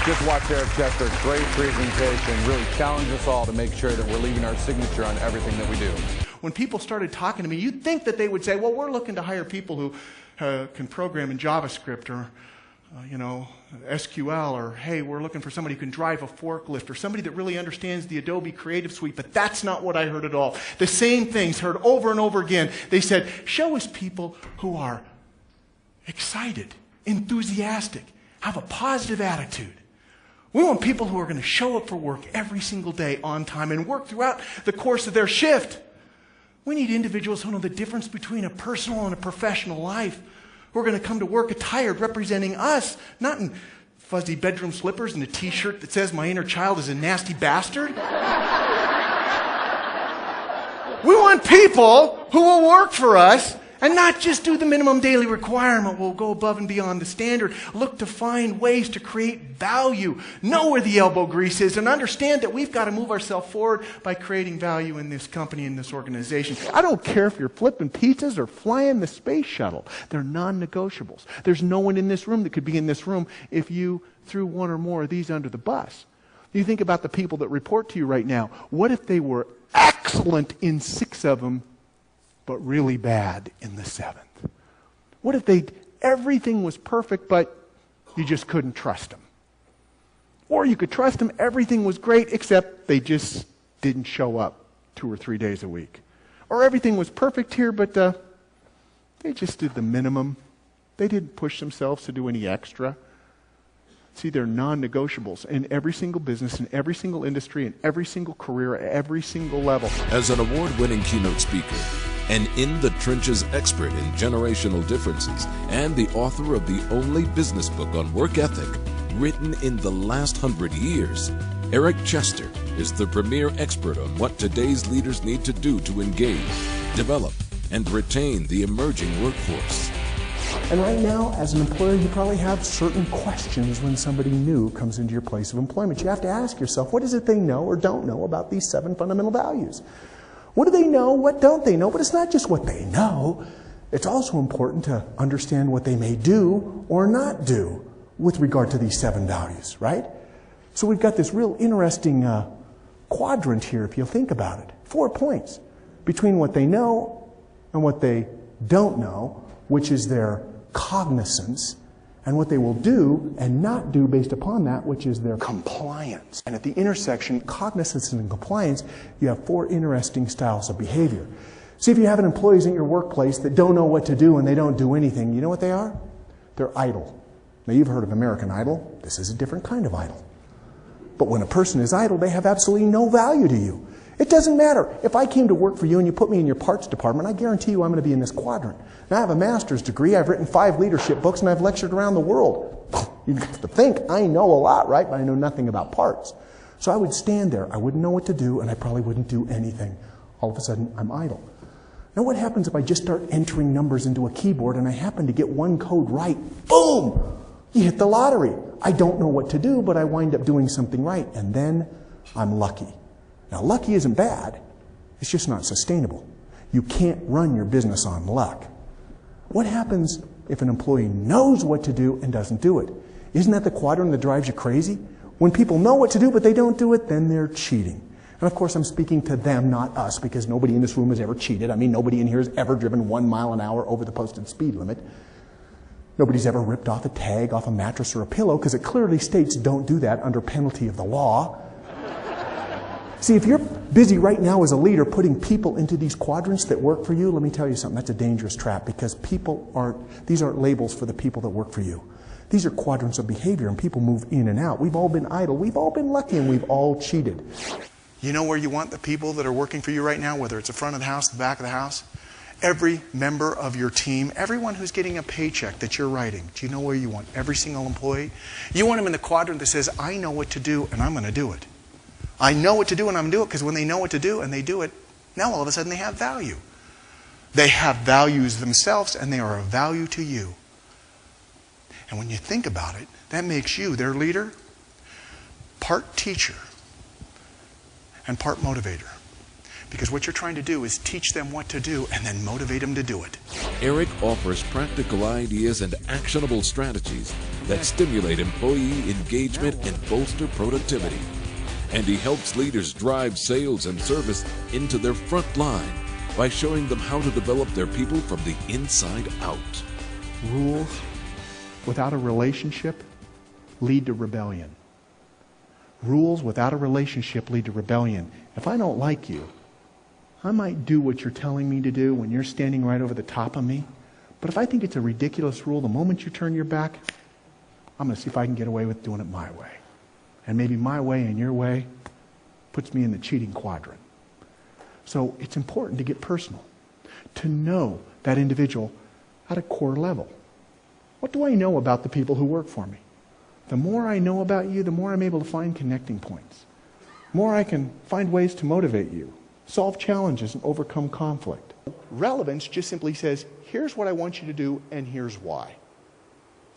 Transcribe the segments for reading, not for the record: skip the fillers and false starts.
Just watch Eric Chester. Great presentation. Really challenge us all to make sure that we're leaving our signature on everything that we do. When people started talking to me, you'd think that they would say, well, we're looking to hire people who can program in JavaScript or, SQL, or, hey, we're looking for somebody who can drive a forklift, or somebody that really understands the Adobe Creative Suite. But that's not what I heard at all. The same things heard over and over again. They said, show us people who are excited, enthusiastic, have a positive attitude. We want people who are going to show up for work every single day on time and work throughout the course of their shift. We need individuals who know the difference between a personal and a professional life, who are going to come to work attired, representing us, not in fuzzy bedroom slippers and a t-shirt that says my inner child is a nasty bastard. We want people who will work for us and not just do the minimum daily requirement. We'll go above and beyond the standard. Look to find ways to create value. Know where the elbow grease is and understand that we've got to move ourselves forward by creating value in this company, in this organization. I don't care if you're flipping pizzas or flying the space shuttle. They're non-negotiables. There's no one in this room that could be in this room if you threw one or more of these under the bus. You think about the people that report to you right now. What if they were excellent in 6 of them, but really bad in the 7th? What if everything was perfect, but you just couldn't trust them? Or you could trust them, everything was great, except they just didn't show up 2 or 3 days a week. Or everything was perfect here, but they just did the minimum. They didn't push themselves to do any extra. See, they're non-negotiables in every single business, in every single industry, in every single career, at every single level. As an award-winning keynote speaker, an in-the-trenches expert in generational differences, and the author of the only business book on work ethic written in the last 100 years, Eric Chester is the premier expert on what today's leaders need to do to engage, develop, and retain the emerging workforce. And right now, as an employer, you probably have certain questions when somebody new comes into your place of employment. You have to ask yourself, what is it they know or don't know about these 7 fundamental values? What do they know? What don't they know? But it's not just what they know. It's also important to understand what they may do or not do with regard to these 7 values, right? So we've got this real interesting quadrant here, if you think about it. 4 points between what they know and what they don't know, which is their cognizance, and what they will do and not do based upon that, which is their compliance. And at the intersection, cognizance and compliance, you have 4 interesting styles of behavior. See, if you have employees in your workplace that don't know what to do and they don't do anything, you know what they are? They're idle. Now, you've heard of American Idol. This is a different kind of idle. But when a person is idle, they have absolutely no value to you. It doesn't matter. If I came to work for you and you put me in your parts department, I guarantee you I'm going to be in this quadrant. Now, I have a master's degree, I've written 5 leadership books, and I've lectured around the world. You have to think, I know a lot, right? But I know nothing about parts. So I would stand there, I wouldn't know what to do, and I probably wouldn't do anything. All of a sudden, I'm idle. Now, what happens if I just start entering numbers into a keyboard and I happen to get one code right? Boom! You hit the lottery. I don't know what to do, but I wind up doing something right, and then I'm lucky. Now, lucky isn't bad. It's just not sustainable. You can't run your business on luck. What happens if an employee knows what to do and doesn't do it? Isn't that the quadrant that drives you crazy? When people know what to do but they don't do it, then they're cheating. And of course, I'm speaking to them, not us, because nobody in this room has ever cheated. I mean, nobody in here has ever driven 1 mile an hour over the posted speed limit. Nobody's ever ripped off a tag off a mattress or a pillow, because it clearly states don't do that under penalty of the law. See, if you're busy right now as a leader putting people into these quadrants that work for you, let me tell you something, that's a dangerous trap, because these aren't labels for the people that work for you. These are quadrants of behavior, and people move in and out. We've all been idle, we've all been lucky, and we've all cheated. You know where you want the people that are working for you right now, whether it's the front of the house, the back of the house? Every member of your team, everyone who's getting a paycheck that you're writing, do you know where you want every single employee? You want them in the quadrant that says, I know what to do, and I'm going to do it. I know what to do and I'm going to do it, because when they know what to do and they do it, now all of a sudden they have value. They have values themselves and they are of value to you. And when you think about it, that makes you, their leader, part teacher and part motivator. Because what you're trying to do is teach them what to do and then motivate them to do it. Eric offers practical ideas and actionable strategies that stimulate employee engagement and bolster productivity. And he helps leaders drive sales and service into their front line by showing them how to develop their people from the inside out. Rules without a relationship lead to rebellion. Rules without a relationship lead to rebellion. If I don't like you, I might do what you're telling me to do when you're standing right over the top of me. But if I think it's a ridiculous rule, the moment you turn your back, I'm going to see if I can get away with doing it my way. And maybe my way and your way puts me in the cheating quadrant. So it's important to get personal, to know that individual at a core level. What do I know about the people who work for me? The more I know about you, the more I'm able to find connecting points. The more I can find ways to motivate you, solve challenges, and overcome conflict. Relevance just simply says, here's what I want you to do, and here's why.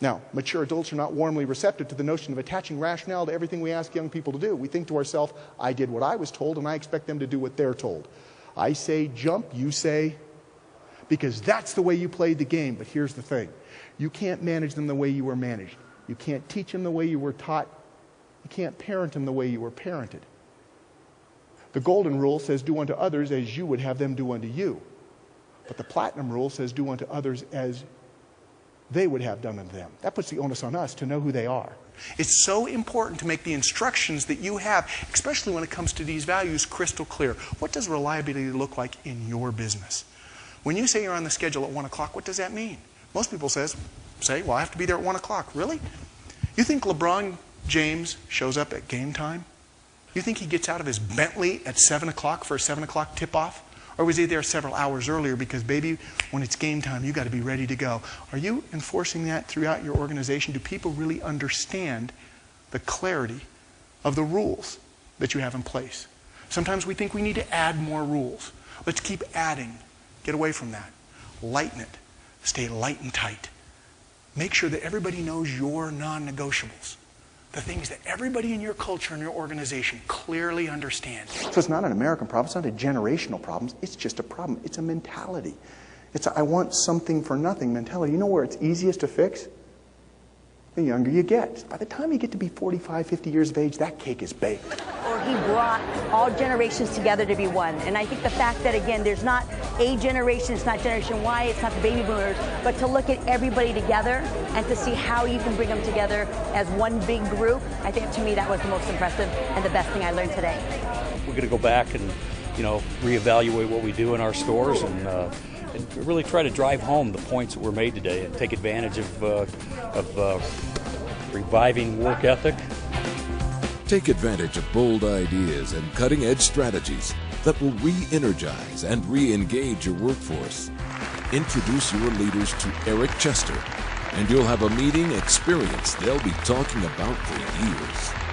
Now, mature adults are not warmly receptive to the notion of attaching rationale to everything we ask young people to do. We think to ourselves, I did what I was told, and I expect them to do what they're told. I say jump, you say, because that's the way you played the game. But here's the thing. You can't manage them the way you were managed. You can't teach them the way you were taught. You can't parent them the way you were parented. The golden rule says, do unto others as you would have them do unto you. But the platinum rule says, do unto others as they would have done unto them. That puts the onus on us to know who they are. It's so important to make the instructions that you have, especially when it comes to these values, crystal clear. What does reliability look like in your business? When you say you're on the schedule at 1 o'clock, what does that mean? Most people say, well, I have to be there at 1 o'clock. Really? You think LeBron James shows up at game time? You think he gets out of his Bentley at 7 o'clock for a 7 o'clock tip-off? Or was he there several hours earlier because, baby, when it's game time, you got to be ready to go? Are you enforcing that throughout your organization? Do people really understand the clarity of the rules that you have in place? Sometimes we think we need to add more rules. Let's keep adding. Get away from that. Lighten it. Stay light and tight. Make sure that everybody knows your non-negotiables. The things that everybody in your culture and your organization clearly understands. So it's not an American problem. It's not a generational problem. It's just a problem. It's a mentality. It's a I want something for nothing mentality. You know where it's easiest to fix? The younger you get. By the time you get to be 45, 50 years of age, that cake is baked. Or he brought all generations together to be one. And I think the fact that, again, there's not a generation, it's not Generation Y, it's not the baby boomers, but to look at everybody together and to see how you can bring them together as one big group, I think to me that was the most impressive and the best thing I learned today. We're going to go back and, reevaluate what we do in our stores and really try to drive home the points that were made today and take advantage of reviving work ethic. Take advantage of bold ideas and cutting-edge strategies that will re-energize and re-engage your workforce. Introduce your leaders to Eric Chester, and you'll have a meeting experience they'll be talking about for years.